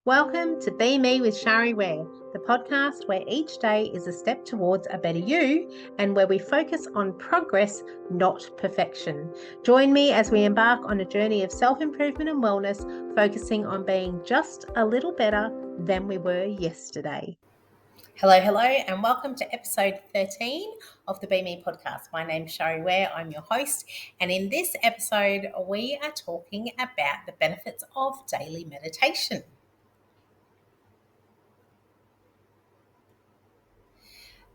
Welcome to Be Me with Shari Ware, the podcast where each day is a step towards a better you and where we focus on progress, not perfection. Join me as we embark on a journey of self-improvement and wellness, focusing on being just a little better than we were yesterday. Hello, and welcome to episode 13 of the Be Me podcast. My name's Shari Ware, I'm your host, and in this episode, we are talking about the benefits of daily meditation.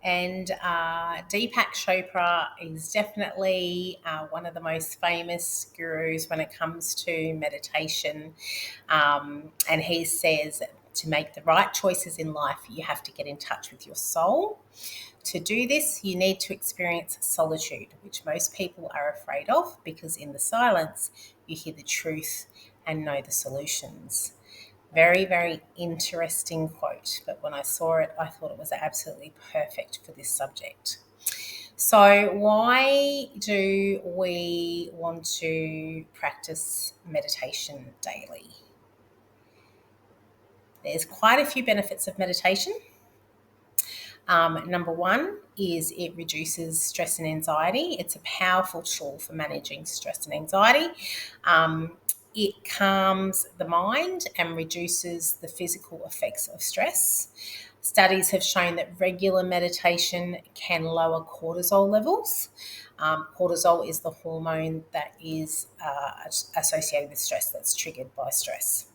And Deepak Chopra is definitely one of the most famous gurus when it comes to meditation. And he says to make the right choices in life, you have to get in touch with your soul. To do this, you need to experience solitude, which most people are afraid of because in the silence, you hear the truth and know the solutions. Very, very interesting quote, but when I saw it, I thought it was absolutely perfect for this subject. So why do we want to practice meditation daily? There's quite a few benefits of meditation. Number one is it reduces stress and anxiety. It's a powerful tool for managing stress and anxiety. It calms the mind and reduces the physical effects of stress. Studies have shown that regular meditation can lower cortisol levels. Cortisol is the hormone that is associated with stress, that's triggered by stress.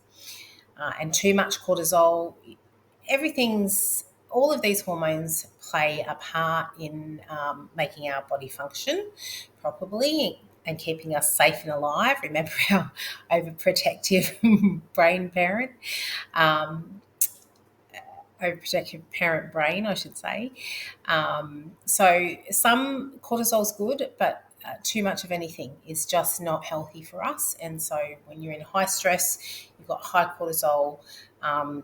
And too much cortisol, all of these hormones play a part in making our body function properly and keeping us safe and alive. Remember our overprotective parent brain, I should say. So some cortisol is good, but too much of anything is just not healthy for us. And so when you're in high stress, you've got high cortisol, our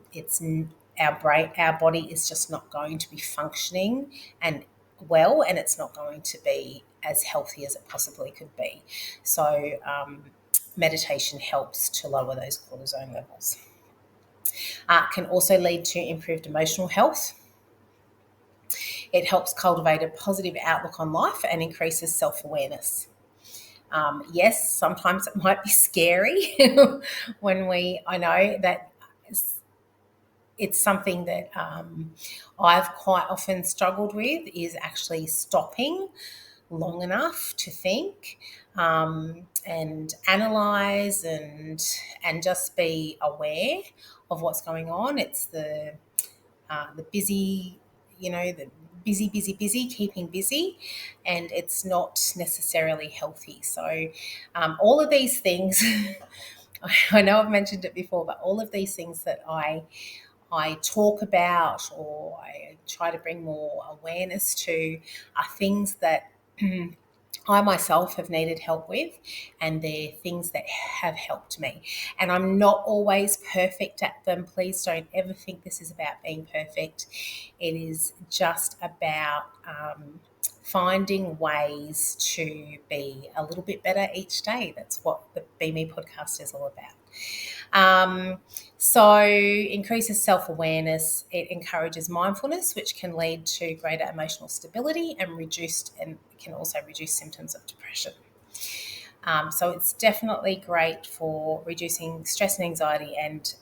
body is just not going to be functioning and well, and it's not going to be as healthy as it possibly could be. So meditation helps to lower those cortisol levels. Can also lead to improved emotional health. It helps cultivate a positive outlook on life and increases self-awareness. Yes, sometimes it might be scary I know that it's something that I've quite often struggled with, is actually stopping long enough to think and analyse and just be aware of what's going on. It's the busy, the busy, keeping busy, and it's not necessarily healthy. So all of these things, I know I've mentioned it before, but all of these things that I talk about or I try to bring more awareness to are things that I myself have needed help with, and they're things that have helped me. And I'm not always perfect at them. Please don't ever think this is about being perfect. It is just about finding ways to be a little bit better each day. That's what the Be Me podcast is all about. So increases self-awareness. It encourages mindfulness, which can lead to greater emotional stability and can also reduce symptoms of depression. So it's definitely great for reducing stress and anxiety and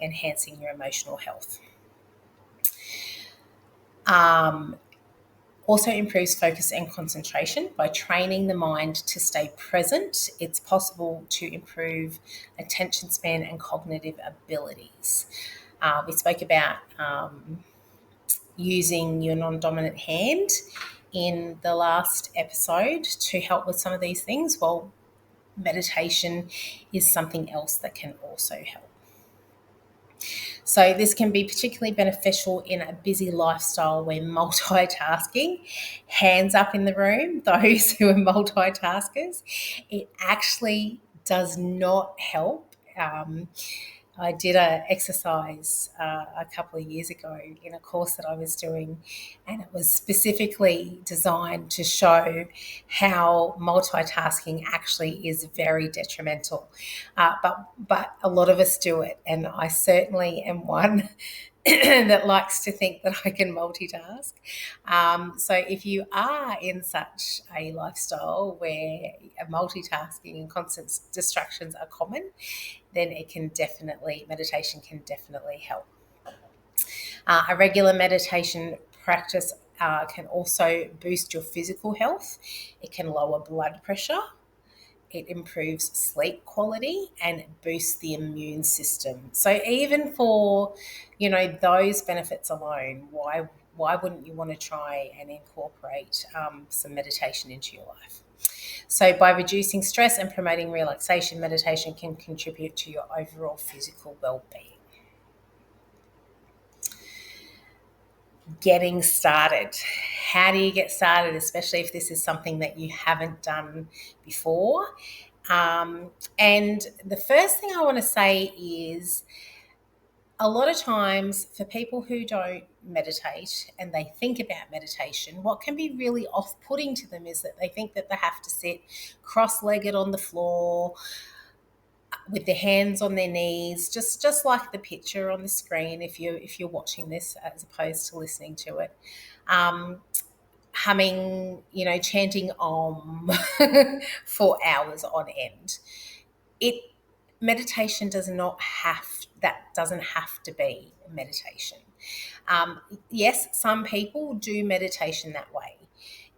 enhancing your emotional health. Also improves focus and concentration by training the mind to stay present. It's possible to improve attention span and cognitive abilities. We spoke about using your non-dominant hand in the last episode to help with some of these things. Well, meditation is something else that can also help. So this can be particularly beneficial in a busy lifestyle where multitasking, hands up in the room, those who are multitaskers, it actually does not help I did a exercise a couple of years ago in a course that I was doing, and it was specifically designed to show how multitasking actually is very detrimental. But a lot of us do it, and I certainly am one that likes to think that I can multitask. So if you are in such a lifestyle where multitasking and constant distractions are common, then meditation can definitely help. A regular meditation practice can also boost your physical health. It can lower blood pressure. It improves sleep quality and boosts the immune system. So even for, those benefits alone, why wouldn't you want to try and incorporate some meditation into your life? So by reducing stress and promoting relaxation, meditation can contribute to your overall physical well-being. Getting started. How do you get started, especially if this is something that you haven't done before? And the first thing I want to say is, a lot of times for people who don't meditate and they think about meditation, what can be really off-putting to them is that they think that they have to sit cross-legged on the floor with their hands on their knees, just like the picture on the screen if you're watching this as opposed to listening to it. Humming, chanting om for hours on end. It Meditation doesn't have to be meditation. Yes, some people do meditation that way.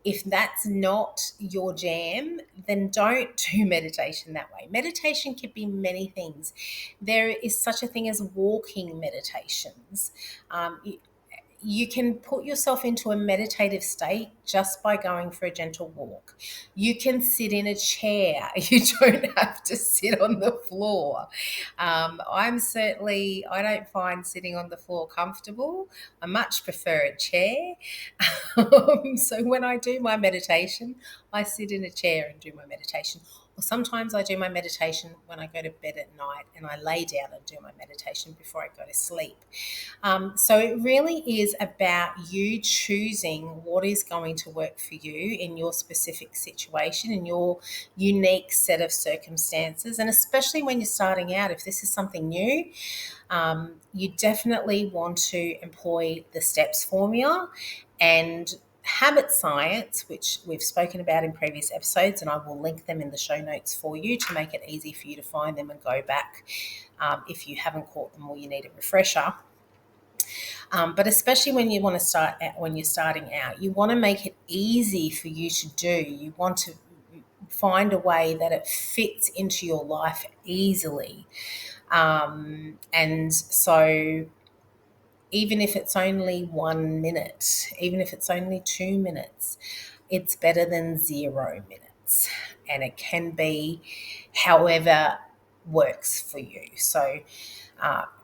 If that's not your jam, then don't do meditation that way. Meditation can be many things. There is such a thing as walking meditations. You can put yourself into a meditative state just by going for a gentle walk. You can sit in a chair. You don't have to sit on the floor. I don't find sitting on the floor comfortable. I much prefer a chair. So when I do my meditation, I sit in a chair and do my meditation. Or sometimes I do my meditation when I go to bed at night and I lay down and do my meditation before I go to sleep. So it really is about you choosing what is going to work for you in your specific situation, in your unique set of circumstances. And especially when you're starting out, if this is something new, you definitely want to employ the STEPS formula and habit science, which we've spoken about in previous episodes, and I will link them in the show notes for you to make it easy for you to find them and go back if you haven't caught them or you need a refresher. But especially when when you're starting out, you want to make it easy for you to do. You want to find a way that it fits into your life easily. And so even if it's only 1 minute, even if it's only 2 minutes, it's better than 0 minutes. And it can be however works for you. So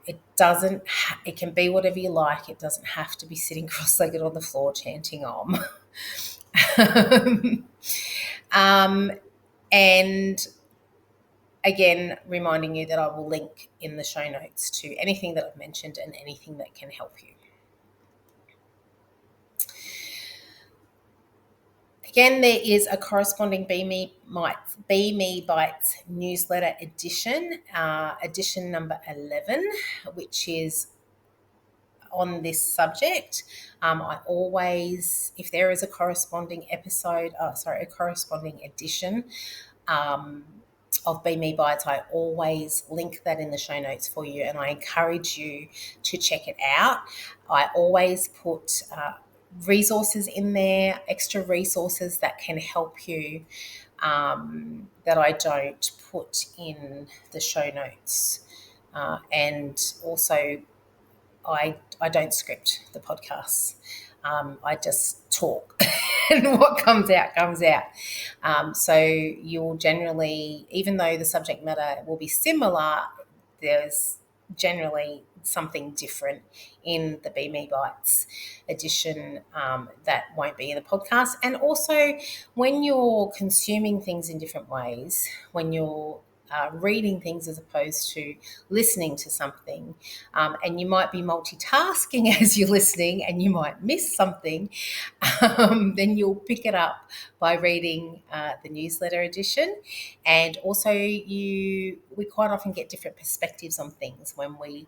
it can be whatever you like. It doesn't have to be sitting cross-legged on the floor chanting om. And again, reminding you that I will link in the show notes to anything that I've mentioned and anything that can help you. Again, there is a corresponding Be Me Bites newsletter edition, edition number 11, which is on this subject. I always, if there is a corresponding a corresponding edition of Be Me Bites, I always link that in the show notes for you, and I encourage you to check it out. I always put resources in there, extra resources that can help you that I don't put in the show notes. And also, I don't script the podcasts. I just talk, and what comes out comes out. So you'll generally, even though the subject matter will be similar, there's generally something different in the Be Me Bites edition that won't be in the podcast. And also, when you're consuming things in different ways, when you're reading things as opposed to listening to something. And you might be multitasking as you're listening and you might miss something, then you'll pick it up by reading the newsletter edition. And also we quite often get different perspectives on things when we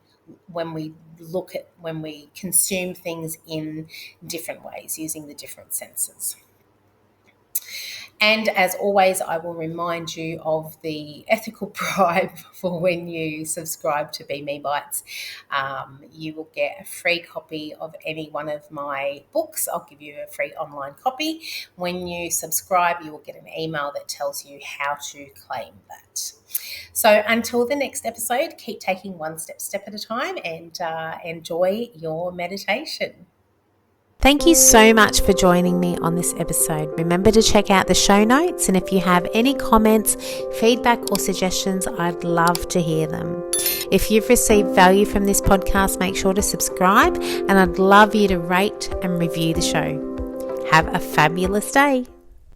consume things in different ways using the different senses. And as always, I will remind you of the ethical bribe for when you subscribe to Be Me Bites. You will get a free copy of any one of my books. I'll give you a free online copy. When you subscribe, you will get an email that tells you how to claim that. So until the next episode, keep taking one step at a time, and enjoy your meditation. Thank you so much for joining me on this episode. Remember to check out the show notes, and if you have any comments, feedback or suggestions, I'd love to hear them. If you've received value from this podcast, make sure to subscribe, and I'd love you to rate and review the show. Have a fabulous day.